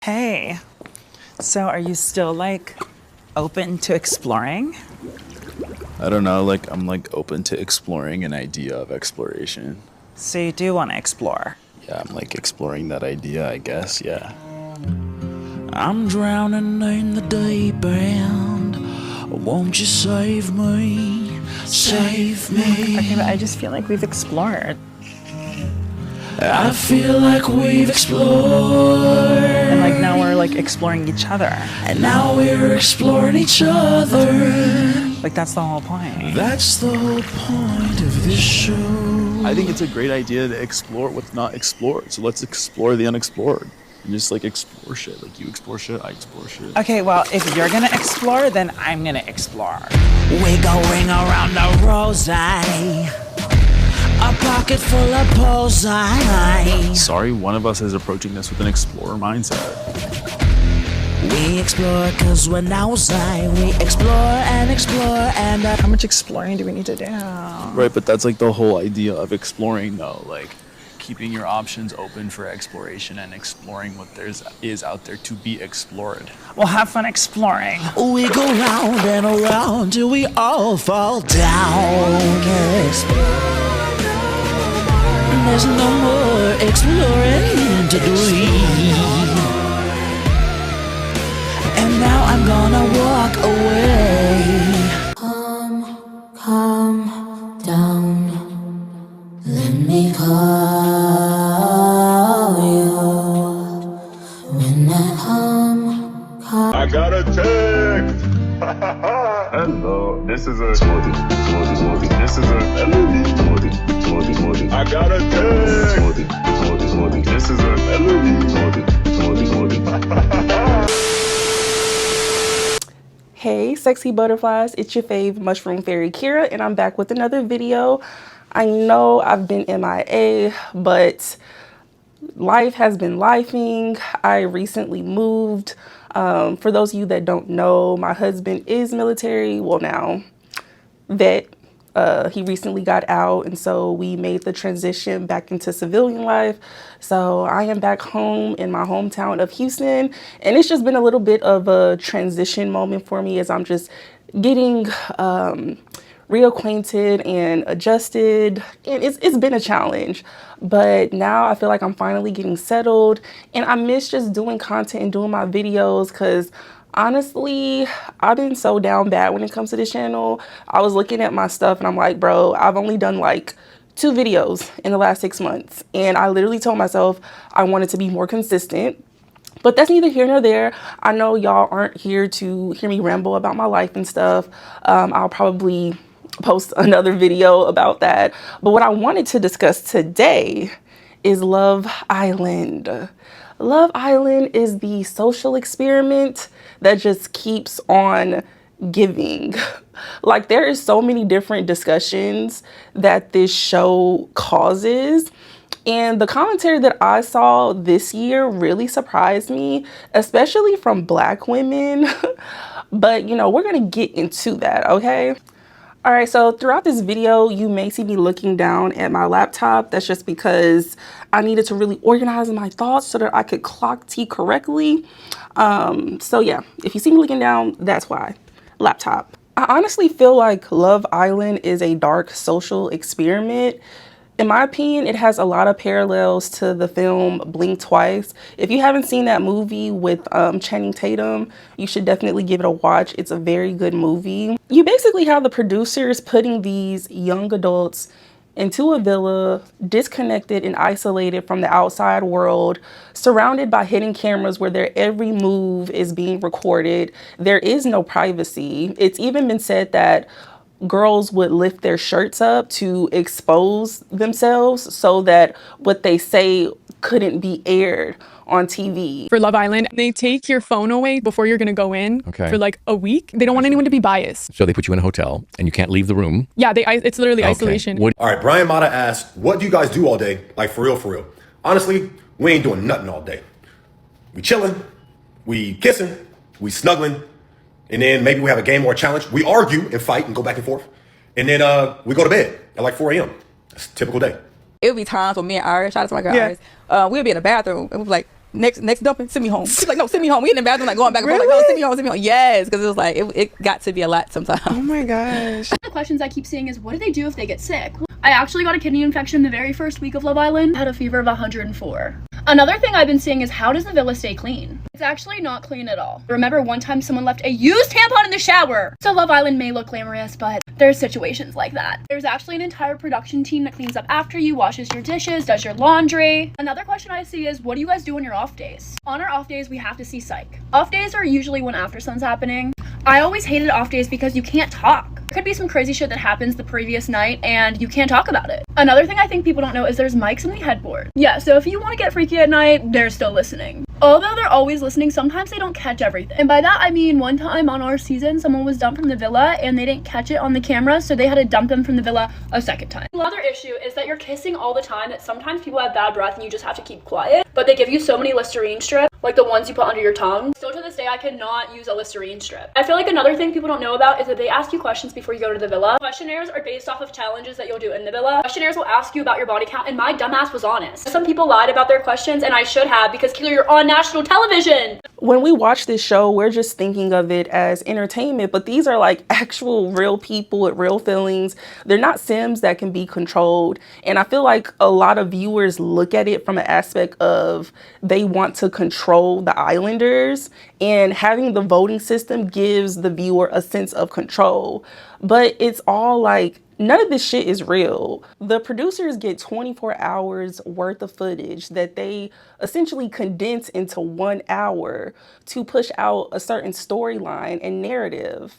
Hey, so are you still like open to exploring? I don't know, I'm open to exploring an idea of exploration. So you do want to explore? Yeah, I'm exploring that idea, I guess, yeah. I'm drowning in the deep end. Won't you save me? Save me. Okay, but I just feel like we've explored. I feel like we've explored. And like now we're like exploring each other. And now we're exploring each other. Like that's the whole point. That's the whole point of this show. I think it's a great idea to explore what's not explored. So let's explore the unexplored. And just explore shit. You explore shit, I explore shit. Okay, well, if you're gonna explore, then I'm gonna explore. We go ring around the rosy, a pocket full of posy. Sorry, one of us is approaching this with an explorer mindset. We explore cause we're nosy. We explore and How much exploring do we need to do? Right, but that's the whole idea of exploring though. Keeping your options open for exploration and exploring what is out there to be explored. Well, have fun exploring. we go round and around till we all fall down. There's no more exploring to do. And now I'm gonna walk away. Calm down. Let me call you. When that I got a text. Hello, this is a smoothie. This is a melody. I got a text. This is a melody. Hey sexy butterflies, it's your fave mushroom fairy Kira, and I'm back with another video. I know I've been MIA, but life has been lifing. I recently moved. For those of you that don't know, my husband is military, well now vet. He recently got out, and so we made the transition back into civilian life. So I am back home in my hometown of Houston, and it's just been a little bit of a transition moment for me as I'm just getting reacquainted and adjusted, and it's been a challenge, but now I feel like I'm finally getting settled, and I miss just doing content and doing my videos because honestly, I've been so down bad when it comes to this channel. I was looking at my stuff and I'm like, bro, I've only done 2 videos in the last 6 months. And I literally told myself I wanted to be more consistent, but that's neither here nor there. I know y'all aren't here to hear me ramble about my life and stuff. I'll probably post another video about that. But what I wanted to discuss today is Love Island. Love Island is the social experiment that just keeps on giving. There is so many different discussions that this show causes. And the commentary that I saw this year really surprised me, especially from Black women. But, we're going to get into that, okay? All right, so throughout this video, you may see me looking down at my laptop. That's just because I needed to really organize my thoughts so that I could clock tea correctly. So yeah, if you see me looking down, that's why. Laptop. I honestly feel like Love Island is a dark social experiment. In my opinion, it has a lot of parallels to the film Blink Twice. If you haven't seen that movie with Channing Tatum, you should definitely give it a watch. It's a very good movie. You basically have the producers putting these young adults into a villa, disconnected and isolated from the outside world, surrounded by hidden cameras where their every move is being recorded. There is no privacy. It's even been said that girls would lift their shirts up to expose themselves so that what they say couldn't be aired on TV. For Love Island, they take your phone away before you're gonna go in for a week. They don't want anyone to be biased. So they put you in a hotel and you can't leave the room? Yeah, it's literally isolation. All right, Brian Mata asked, what do you guys do all day? For real. Honestly, we ain't doing nothing all day. We chilling, we kissing, we snuggling, and then maybe we have a game or a challenge. We argue and fight and go back and forth. And then we go to bed at 4 a.m. That's a typical day. It would be times when me and Iris, shout out to my girl Iris, we'd be in the bathroom and we'd be like, next dumping, send me home. She's like, no, send me home. We in the bathroom, like going back and forth, like, no, send me home. Yes, because it was like, it got to be a lot sometimes. Oh my gosh. The questions I keep seeing is, what do they do if they get sick? I actually got a kidney infection the very first week of Love Island. I had a fever of 104. Another thing I've been seeing is, how does the villa stay clean? It's actually not clean at all. Remember one time someone left a used tampon in the shower? So Love Island may look glamorous, but there's situations like that. There's actually an entire production team that cleans up after you, washes your dishes, does your laundry. Another question I see is, what do you guys do on your off days? On our off days, we have to see psych. Off days are usually when after sun's happening. I always hated off days because you can't talk. There could be some crazy shit that happens the previous night and you can't talk about it. Another thing I think people don't know is there's mics in the headboard. Yeah, so if you want to get freaky at night, they're still listening. Although they're always listening, sometimes they don't catch everything. And by that I mean, one time on our season, someone was dumped from the villa and they didn't catch it on the camera, so they had to dump them from the villa a second time. Another issue is that you're kissing all the time that sometimes people have bad breath and you just have to keep quiet, but they give you so many Listerine strips, like the ones you put under your tongue. Still to this day, I cannot use a Listerine strip. I feel like another thing people don't know about is that they ask you questions before you go to the villa. Questionnaires are based off of challenges that you'll do in the villa. Questionnaires will ask you about your body count, and my dumbass was honest. Some people lied about their questions, and I should have, because Keeler, you're on national television. When we watch this show, we're just thinking of it as entertainment, but these are like actual real people with real feelings. They're not Sims that can be controlled. And I feel like a lot of viewers look at it from an aspect of they want to control the islanders, and having the voting system gives the viewer a sense of control. But it's all like, none of this shit is real. The producers get 24 hours worth of footage that they essentially condense into 1 hour to push out a certain storyline and narrative.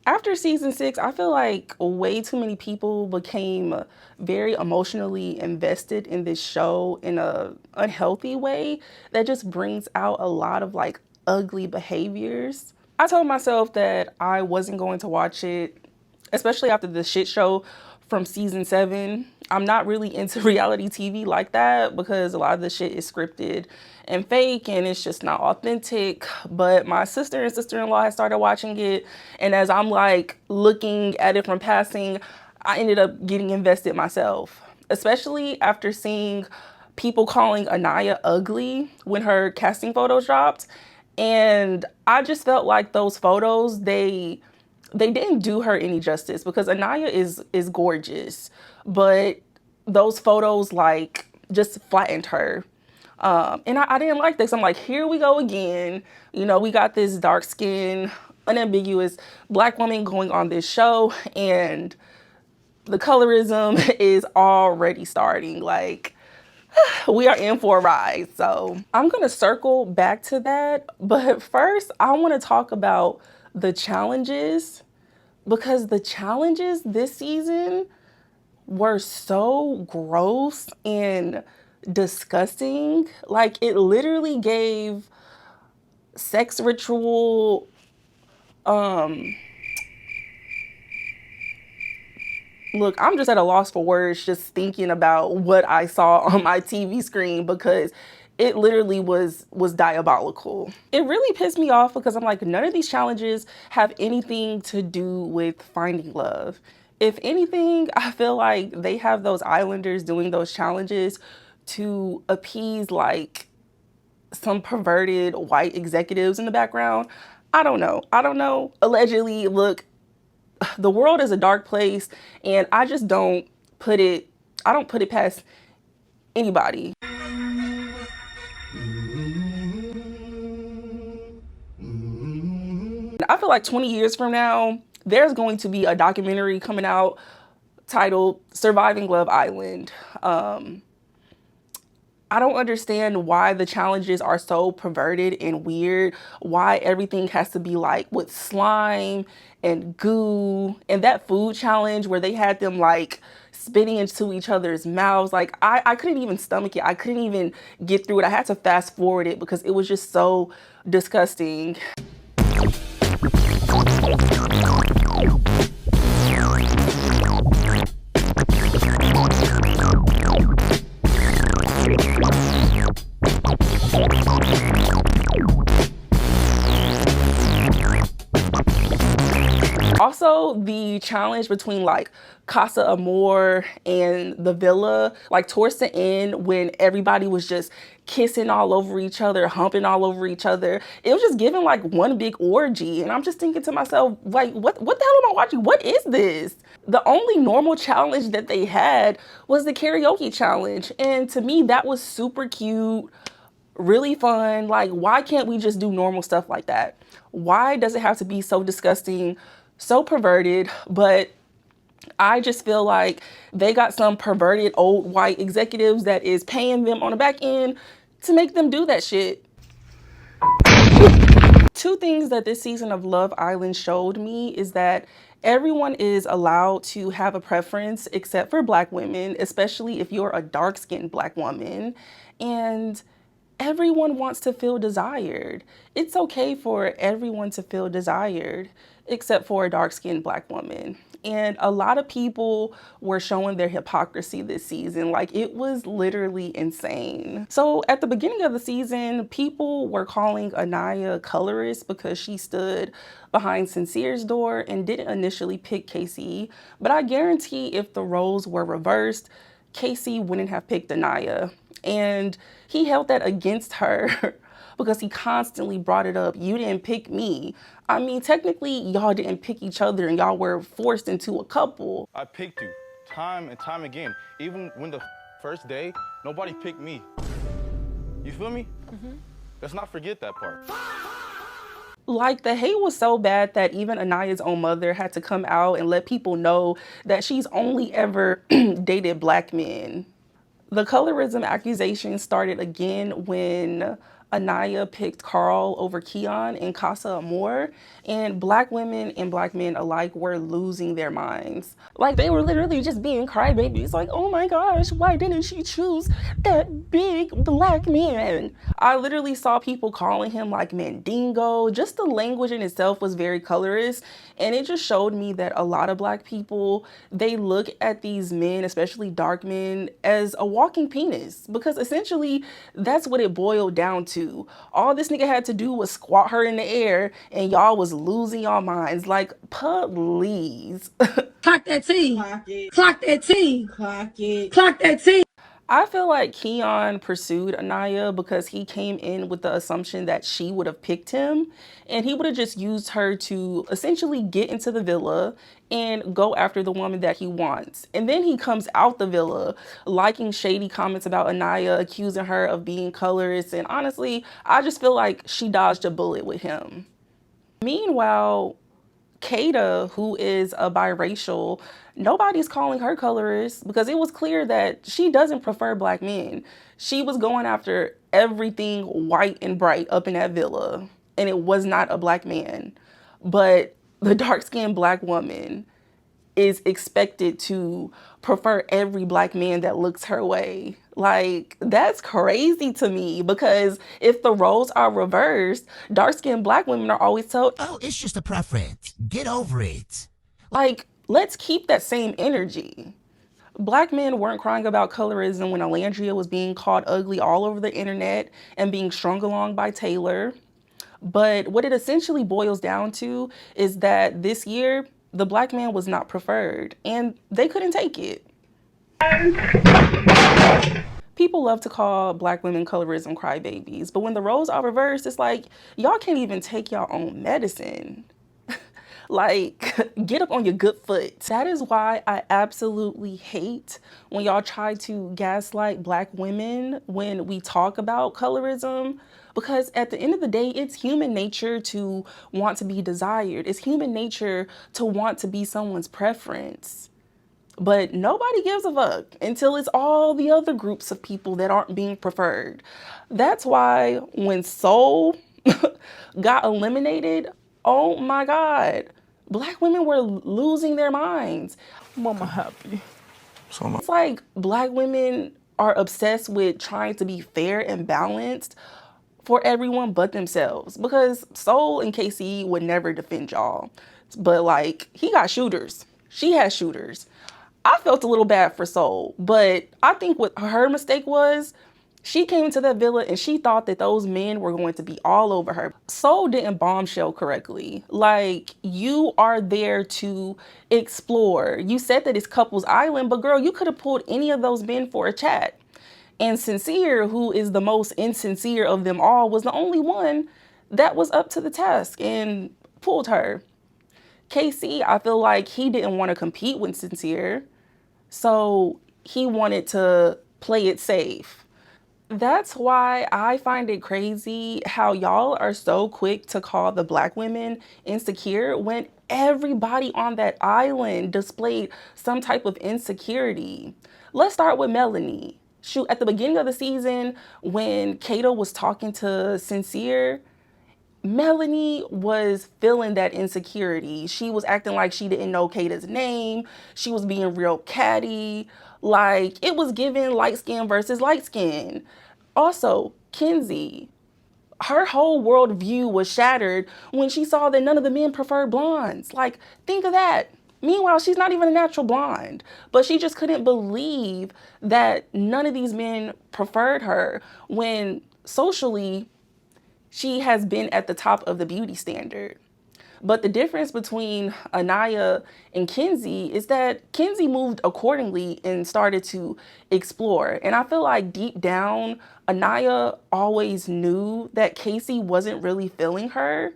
After season 6, I feel like way too many people became very emotionally invested in this show in a unhealthy way that just brings out a lot of like ugly behaviors. I told myself that I wasn't going to watch it, especially after the shit show from season 7. I'm not really into reality TV like that because a lot of the shit is scripted and fake and it's just not authentic. But my sister and sister-in-law had started watching it, and as I'm like looking at it from passing, I ended up getting invested myself, especially after seeing people calling Anaya ugly when her casting photos dropped. And I just felt like those photos, they didn't do her any justice, because Anaya is gorgeous, but those photos like just flattened her. And I didn't like this. I'm like, here we go again. You know, we got this dark skin, unambiguous Black woman going on this show, and the colorism is already starting. Like, we are in for a ride. So I'm gonna circle back to that. But first, I want to talk about the challenges, because the challenges this season were so gross and disgusting. Like, it literally gave sex ritual, look, I'm just at a loss for words just thinking about what I saw on my TV screen, because it literally was diabolical. It really pissed me off because I'm like, none of these challenges have anything to do with finding love. If anything, I feel like they have those islanders doing those challenges to appease like some perverted white executives in the background. I don't know. Allegedly, look, the world is a dark place, and I just don't put it past anybody. I feel like 20 years from now, there's going to be a documentary coming out titled Surviving Love Island. I don't understand why the challenges are so perverted and weird, why everything has to be like with slime and goo, and that food challenge where they had them like spitting into each other's mouths. Like, I couldn't even stomach it. I couldn't even get through it. I had to fast forward it because it was just so disgusting. Also, the challenge between like Casa Amor and the Villa, like towards the end when everybody was just kissing all over each other, humping all over each other. It was just giving like one big orgy. And I'm just thinking to myself, like, what the hell am I watching? What is this? The only normal challenge that they had was the karaoke challenge. And to me, that was super cute, really fun. Like, why can't we just do normal stuff like that? Why does it have to be so disgusting, so perverted? But I just feel like they got some perverted old white executives that is paying them on the back end to make them do that shit. Two things that this season of Love Island showed me is that everyone is allowed to have a preference except for Black women, especially if you're a dark-skinned Black woman. And everyone wants to feel desired. It's okay for everyone to feel desired except for a dark-skinned Black woman. And a lot of people were showing their hypocrisy this season. Like, it was literally insane. So at the beginning of the season, people were calling Anaya colorist because she stood behind Sincere's door and didn't initially pick Casey. But I guarantee if the roles were reversed, Casey wouldn't have picked Anaya. And he held that against her because he constantly brought it up. You didn't pick me. I mean, technically, y'all didn't pick each other and y'all were forced into a couple. I picked you time and time again. Even when the first day, nobody picked me. You feel me? Let's not forget that part. Like, the hate was so bad that even Anaya's own mother had to come out and let people know that she's only ever dated Black men. The colorism accusation started again when Anaya picked Carl over Keon in Casa Amor, and Black women and Black men alike were losing their minds. Like, they were literally just being crybabies, like, oh my gosh, why didn't she choose that big Black man? I literally saw people calling him like Mandingo. Just the language in itself was very colorist, and it just showed me that a lot of Black people, they look at these men, especially dark men, as a walking penis, because essentially that's what it boiled down to. All this nigga had to do was squat her in the air and y'all was losing y'all minds. Like, please. Clock that T. Clock it. Clock that T. Clock it. Clock that T. I feel like Keon pursued Anaya because he came in with the assumption that she would have picked him, and he would have just used her to essentially get into the villa and go after the woman that he wants. And then he comes out the villa liking shady comments about Anaya, accusing her of being colorist, and honestly, I just feel like she dodged a bullet with him. Meanwhile, Kata, who is a biracial, nobody's calling her colorist because it was clear that she doesn't prefer Black men. She was going after everything white and bright up in that villa, and it was not a Black man. But the dark-skinned Black woman is expected to prefer every Black man that looks her way. Like, that's crazy to me, because if the roles are reversed, dark-skinned Black women are always told, Oh, it's just a preference. Get over it. like, let's keep that same energy. Black men weren't crying about colorism when Alandria was being called ugly all over the internet and being strung along by Taylor. But what it essentially boils down to is that this year, the Black man was not preferred, and they couldn't take it. People love to call Black women colorism crybabies, but when the roles are reversed, it's like, y'all can't even take y'all own medicine. Like, get up on your good foot. That is why I absolutely hate when y'all try to gaslight Black women when we talk about colorism, because at the end of the day, it's human nature to want to be desired. It's human nature to want to be someone's preference. But nobody gives a fuck until it's all the other groups of people that aren't being preferred. That's why when Soul got eliminated, oh my God, Black women were losing their minds. Mama happy. It's like Black women are obsessed with trying to be fair and balanced for everyone but themselves, because Soul and KC would never defend y'all. But like, he got shooters. She has shooters. I felt a little bad for Soul, but I think what her mistake was, She came into that villa and she thought that those men were going to be all over her. Soul didn't bombshell correctly. Like, you are there to explore. You said that it's couples island, but girl, you could have pulled any of those men for a chat. And Sincere, who is the most insincere of them all, was the only one that was up to the task and pulled her. KC, I feel like he didn't want to compete with Sincere, so he wanted to play it safe. That's why I find it crazy how y'all are so quick to call the black women insecure when everybody on that island displayed some type of insecurity. Let's start with Melanie. Shoot, at the beginning of the season, when Kato was talking to Sincere, Melanie was feeling that insecurity. She was acting like she didn't know Kata's name. She was being real catty. Like, it was giving light skin versus light skin. Also, Kenzie, her whole worldview was shattered when she saw that none of the men preferred blondes. Like, think of that. Meanwhile, she's not even a natural blonde, but she just couldn't believe that none of these men preferred her when socially she has been at the top of the beauty standard. But the difference between Anaya and Kenzie is that Kenzie moved accordingly and started to explore. And I feel like deep down, Anaya always knew that Casey wasn't really feeling her,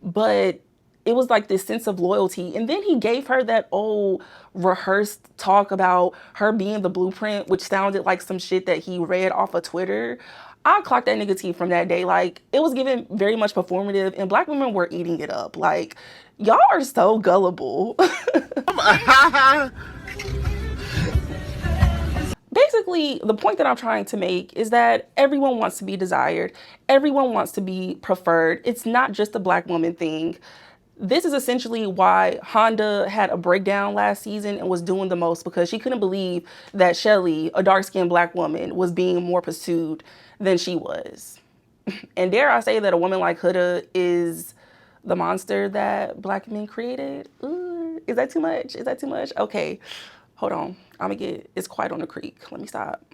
but it was like this sense of loyalty. And then he gave her that old rehearsed talk about her being the blueprint, which sounded like some shit that he read off of Twitter. I clocked that nigga teeth from that day. Like, it was given very much performative and black women were eating it up. Like, y'all are so gullible. Basically, the point that I'm trying to make is that everyone wants to be desired. Everyone wants to be preferred. It's not just a black woman thing. This is essentially why Honda had a breakdown last season and was doing the most, because she couldn't believe that Shelly, a dark-skinned black woman, was being more pursued than she was. And dare I say that a woman like Huda is the monster that black men created? Ooh, is that too much? Is that too much? Okay, hold on. It's quiet on the creek. Let me stop.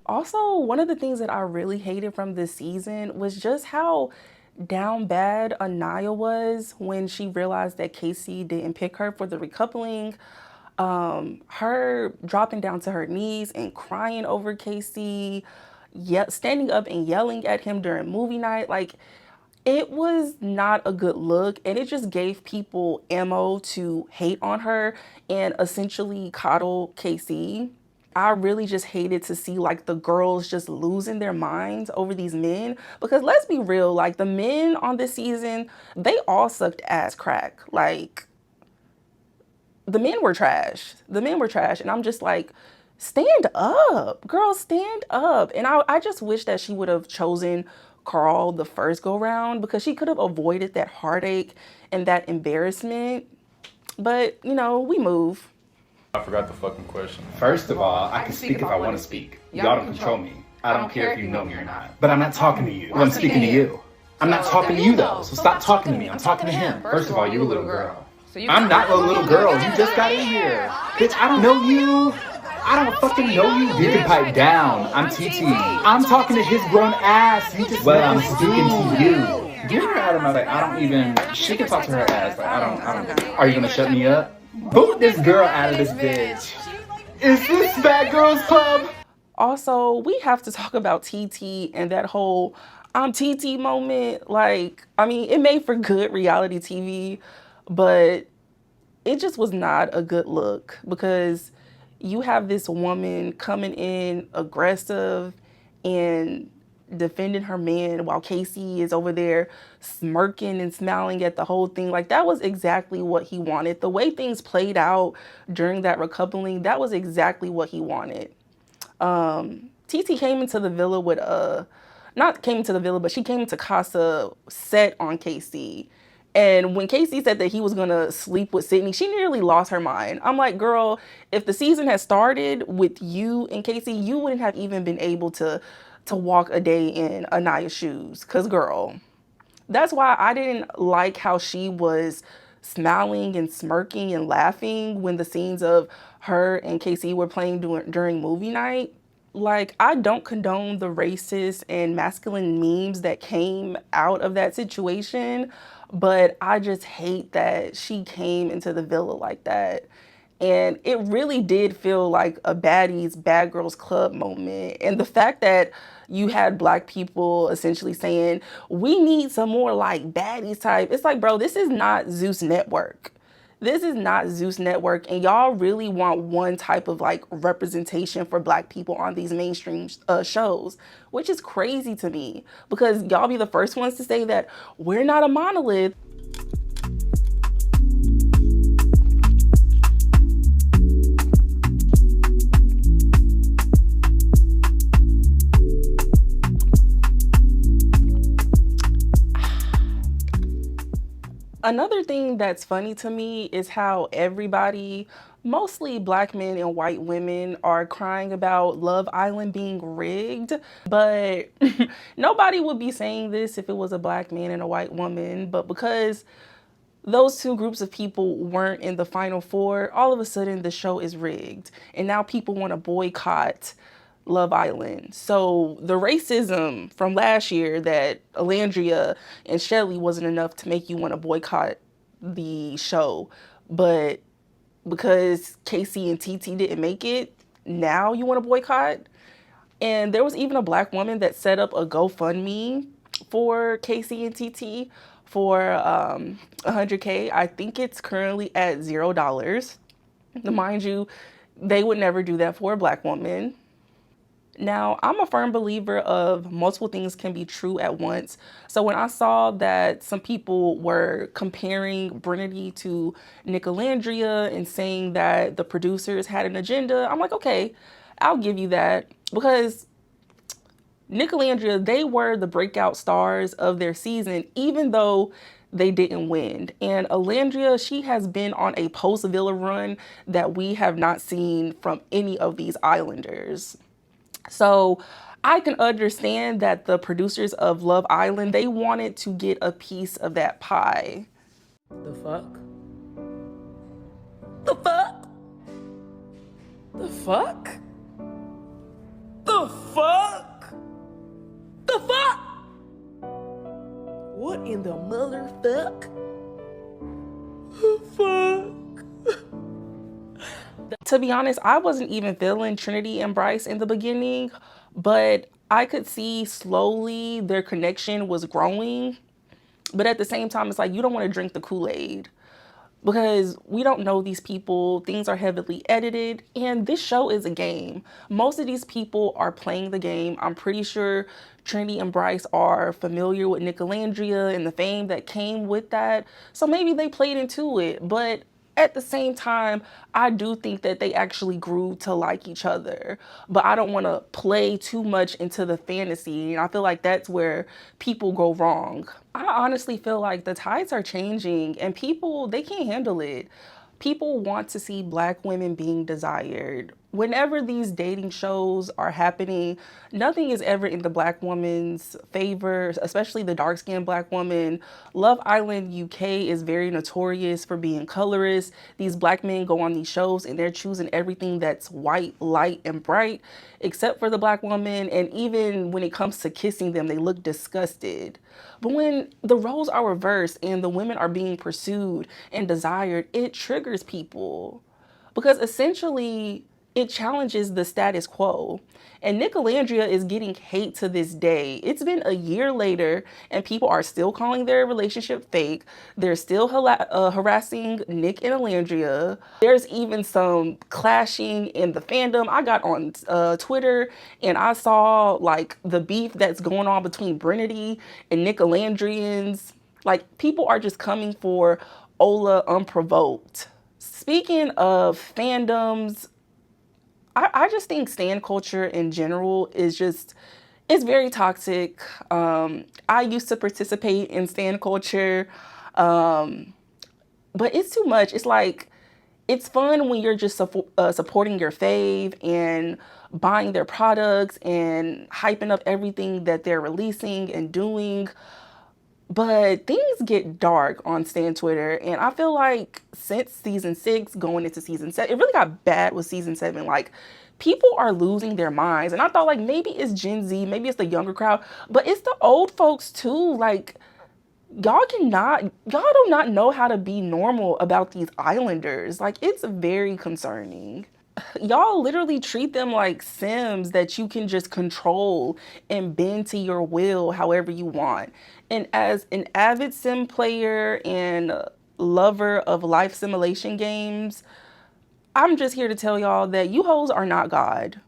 Also, one of the things that I really hated from this season was just how down bad Anaya was when she realized that Casey didn't pick her for the recoupling. Her dropping down to her knees and crying over Casey, standing up and yelling at him during movie night. Like, it was not a good look, and it just gave people ammo to hate on her and essentially coddle Casey. I really just hated to see like the girls just losing their minds over these men, because let's be real, like the men on this season, they all sucked ass crack. Like, the men were trash. And I'm just like, stand up, girl, stand up. And I just wish that she would have chosen Carl the first go round, because she could have avoided that heartache and that embarrassment. But, you know, we move. I forgot the fucking question. First of all, I can speak if I want to speak. Y'all don't control me. I don't care if you know me or not. But I'm not talking to you. Well, I'm speaking to you. I'm not talking to you though, so stop talking to me. I'm talking to him. First of all, you're a little girl. I'm not a little girl. You just got in here. Bitch, I don't know you. I don't fucking know you. You can pipe down. I'm TT. I'm talking to his grown ass. You just I'm speaking to you. Get her out of my like, I don't even, she can talk to her ass. Like, I don't, are you gonna shut me up? Boot this girl out of this bitch. Is this Bad Girls Club? Also, we have to talk about TT and that whole I'm TT moment. Like, I mean, it made for good reality TV, but it just was not a good look, because you have this woman coming in aggressive and defending her man while Casey is over there smirking and smiling at the whole thing. Like, that was exactly what he wanted. The way things played out during that recoupling, that was exactly what he wanted. TT came into the villa with not came into the villa, but she came into Casa set on Casey. And when Casey said that he was gonna sleep with Sydney, she nearly lost her mind. I'm like, girl, if the season had started with you and Casey, you wouldn't have even been able to walk a day in Anaya's shoes. Cause girl, That's why I didn't like how she was smiling and smirking and laughing when the scenes of her and Casey were playing during movie night. Like, I don't condone the racist and masculine memes that came out of that situation, but I just hate that she came into the villa like that. And it really did feel like a baddies, bad girls club moment. And the fact that you had Black people essentially saying, we need some more like baddies type. It's like, bro, this is not Zeus Network. This is not Zeus Network, and y'all really want one type of like representation for Black people on these mainstream shows, which is crazy to me because y'all be the first ones to say that we're not a monolith. Another thing that's funny to me is how everybody, mostly Black men and white women, are crying about Love Island being rigged. But nobody would be saying this if it was a Black man and a white woman. But because those two groups of people weren't in the final four, all of a sudden the show is rigged. And now people want to boycott Love Island. So the racism from last year that Alandria and Shelly wasn't enough to make you want to boycott the show. But because Casey and TT didn't make it, now you want to boycott? And there was even a Black woman that set up a GoFundMe for Casey and TT for 100K. I think it's currently at $0. Mind you, they would never do that for a Black woman. Now, I'm a firm believer of multiple things can be true at once. So when I saw that some people were comparing Brinity to Nicolandria and saying that the producers had an agenda, I'm like, okay, I'll give you that. Because Nicolandria, they were the breakout stars of their season, even though they didn't win. And Alandria, she has been on a post-Villa run that we have not seen from any of these Islanders. So I can understand that the producers of Love Island, they wanted to get a piece of that pie. The fuck? The fuck? The fuck? The fuck? The fuck? What in the motherfuck? Fuck. To be honest, I wasn't even feeling Trinity and Bryce in the beginning, but I could see slowly their connection was growing. But at the same time, it's like, you don't want to drink the Kool-Aid because we don't know these people. Things are heavily edited, and this show is a game. Most of these people are playing the game. I'm pretty sure Trinity and Bryce are familiar with Nicolandria and the fame that came with that. So maybe they played into it, but at the same time, I do think that they actually grew to like each other, but I don't want to play too much into the fantasy. And I feel like that's where people go wrong. I honestly feel like the tides are changing and people, they can't handle it. People want to see Black women being desired. Whenever these dating shows are happening, nothing is ever in the Black woman's favor, especially the dark-skinned Black woman. Love Island UK is very notorious for being colorist. These Black men go on these shows and they're choosing everything that's white, light, and bright, except for the Black woman. And even when it comes to kissing them, they look disgusted. But when the roles are reversed and the women are being pursued and desired, it triggers people. Because essentially, it challenges the status quo. And Nicolandria is getting hate to this day. It's been a year later and people are still calling their relationship fake. They're still harassing Nick and Alandria. There's even some clashing in the fandom. I got on Twitter and I saw like the beef that's going on between Brinity and Nicolandrians. Like, people are just coming for Ola unprovoked. Speaking of fandoms, I just think stan culture in general is just, it's very toxic. I used to participate in stan culture, but it's too much. It's like, it's fun when you're just supporting your fave and buying their products and hyping up everything that they're releasing and doing. But things get dark on Stan Twitter, and I feel like since season 6 going into season 7, it really got bad with season 7. Like, people are losing their minds, and I thought like maybe it's Gen Z, maybe it's the younger crowd, but it's the old folks too. Like, y'all do not know how to be normal about these islanders. Like, it's very concerning. Y'all literally treat them like Sims that you can just control and bend to your will however you want. And as an avid sim player and lover of life simulation games, I'm just here to tell y'all that you hoes are not God.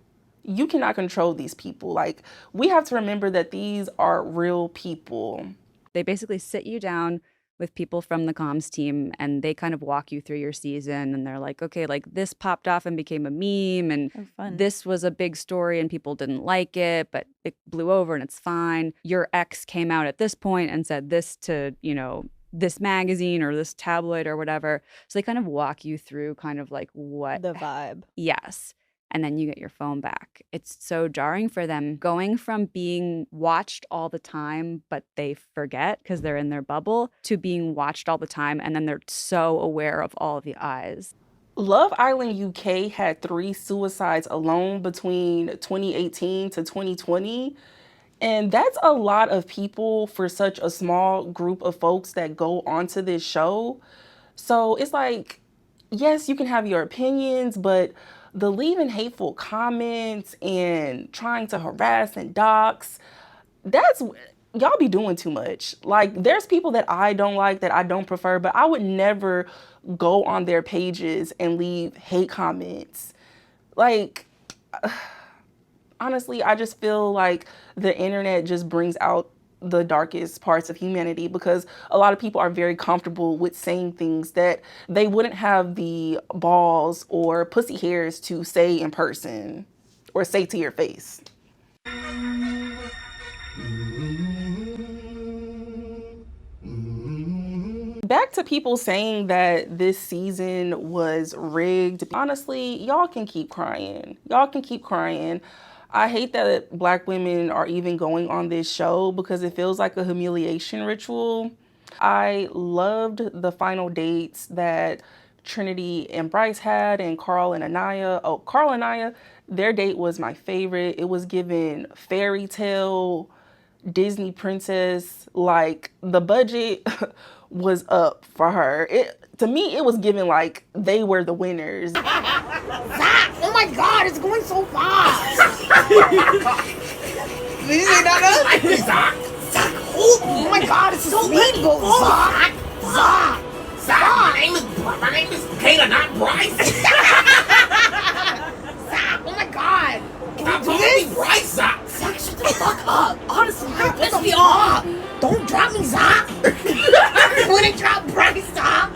You cannot control these people. Like, we have to remember that these are real people. They basically sit you down with people from the comms team and they kind of walk you through your season, and they're like, okay, like this popped off and became a meme, and this was a big story and people didn't like it, but it blew over and it's fine. Your ex came out at this point and said this to, you know, this magazine or this tabloid or whatever. So they kind of walk you through kind of like what the vibe. Yes. And then you get your phone back. It's so jarring for them going from being watched all the time, but they forget because they're in their bubble, to being watched all the time. And then they're so aware of all of the eyes. Love Island UK had 3 suicides alone between 2018 to 2020. And that's a lot of people for such a small group of folks that go onto this show. So it's like, yes, you can have your opinions, but the leaving hateful comments and trying to harass and dox, that's, y'all be doing too much. Like, there's people that I don't like, that I don't prefer, but I would never go on their pages and leave hate comments. Like, honestly, I just feel like the internet just brings out the darkest parts of humanity, because a lot of people are very comfortable with saying things that they wouldn't have the balls or pussy hairs to say in person or say to your face. Back to people saying that this season was rigged. Honestly, y'all can keep crying. Y'all can keep crying. I hate that Black women are even going on this show because it feels like a humiliation ritual. I loved the final dates that Trinity and Bryce had, and Carl and Anaya. Oh, Carl and Anaya, their date was my favorite. It was given fairy tale, Disney princess. Like, the budget was up for her. To me, it was given like they were the winners. Zach, oh my God, it's going so fast. Did you say that? Zach, Zach, oh my God, it's a speedboat, Zach. Zach, my name is Kayla, not Bryce. Zach, oh my God. Can you do this? Bryce, Zach. Zach, shut the fuck up. Honestly, you're pissing me off. Don't drop me, Zach. You wouldn't drop Bryce, Zach.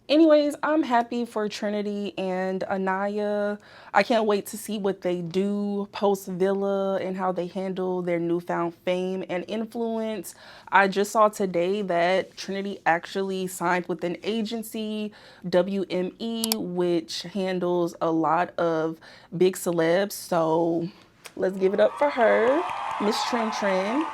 Anyways, I'm happy for Trinity and Anaya. I can't wait to see what they do post-Villa and how they handle their newfound fame and influence. I just saw today that Trinity actually signed with an agency, WME, which handles a lot of big celebs. So let's give it up for her, Miss Trin.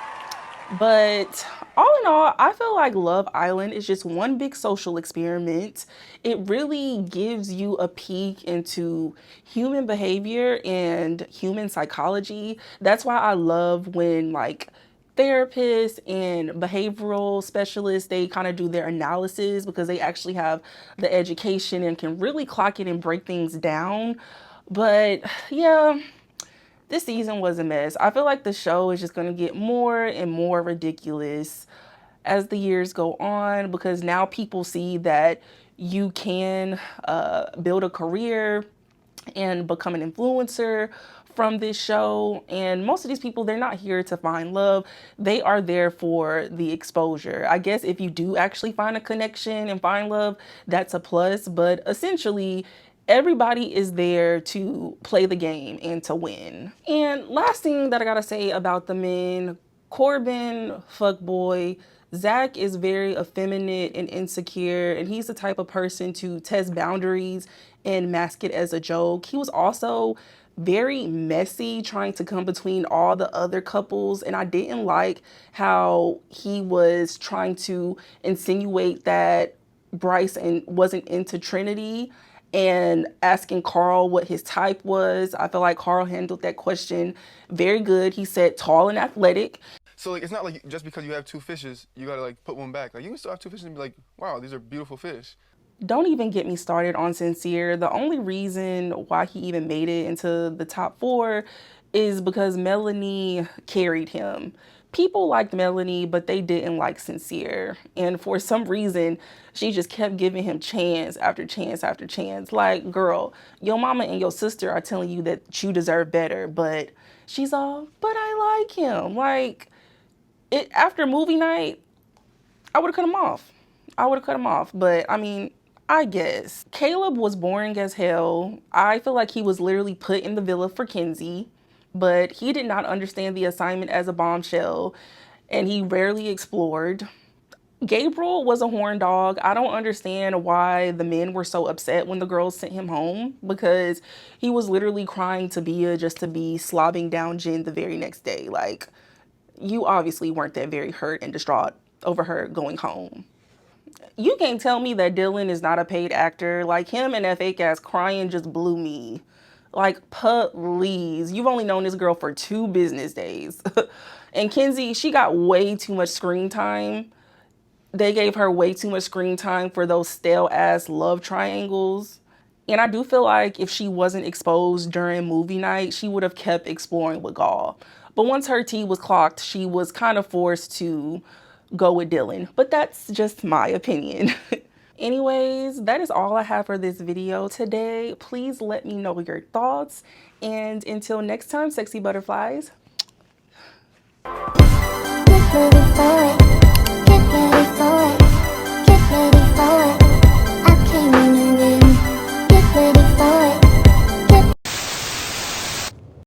But all in all, I feel like Love Island is just one big social experiment. It really gives you a peek into human behavior and human psychology. That's why I love when like therapists and behavioral specialists, they kind of do their analysis, because they actually have the education and can really clock it and break things down. But yeah, this season was a mess. I feel like the show is just going to get more and more ridiculous as the years go on, because now people see that you can build a career and become an influencer from this show. And most of these people, they're not here to find love. They are there for the exposure. I guess if you do actually find a connection and find love, that's a plus. But essentially, everybody is there to play the game and to win. And last thing that I gotta say about the men, Corbin, fuckboy. Zach is very effeminate and insecure, and he's the type of person to test boundaries and mask it as a joke. He was also very messy, trying to come between all the other couples. And I didn't like how he was trying to insinuate that Bryce wasn't into Trinity and asking Carl what his type was. I feel like Carl handled that question very good. He said tall and athletic. So like, it's not like just because you have 2 fishes, you gotta like put one back. Like you can still have 2 fishes and be like, wow, these are beautiful fish. Don't even get me started on Sincere. The only reason why he even made it into the top 4 is because Melanie carried him. People liked Melanie, but they didn't like Sincere. And for some reason, she just kept giving him chance after chance after chance. Like, girl, your mama and your sister are telling you that you deserve better, but she's all, but I like him. Like, after movie night, I would have cut him off. But I mean, I guess. Caleb was boring as hell. I feel like he was literally put in the villa for Kenzie, but he did not understand the assignment as a bombshell, and he rarely explored. Gabriel was a horn dog. I don't understand why the men were so upset when the girls sent him home, because he was literally crying to Bia just to be slobbing down Jen the very next day. Like, you obviously weren't that very hurt and distraught over her going home. You can't tell me that Dylan is not a paid actor. Like, him and that fake ass crying just blew me. Like, please. You've only known this girl for 2 business days. And Kenzie, she got way too much screen time. They gave her way too much screen time for those stale ass love triangles. And I do feel like if she wasn't exposed during movie night, she would have kept exploring with Gaul. But once her T was clocked, she was kind of forced to go with Dylan. But that's just my opinion. Anyways, that is all I have for this video today. Please let me know your thoughts. And until next time, sexy butterflies.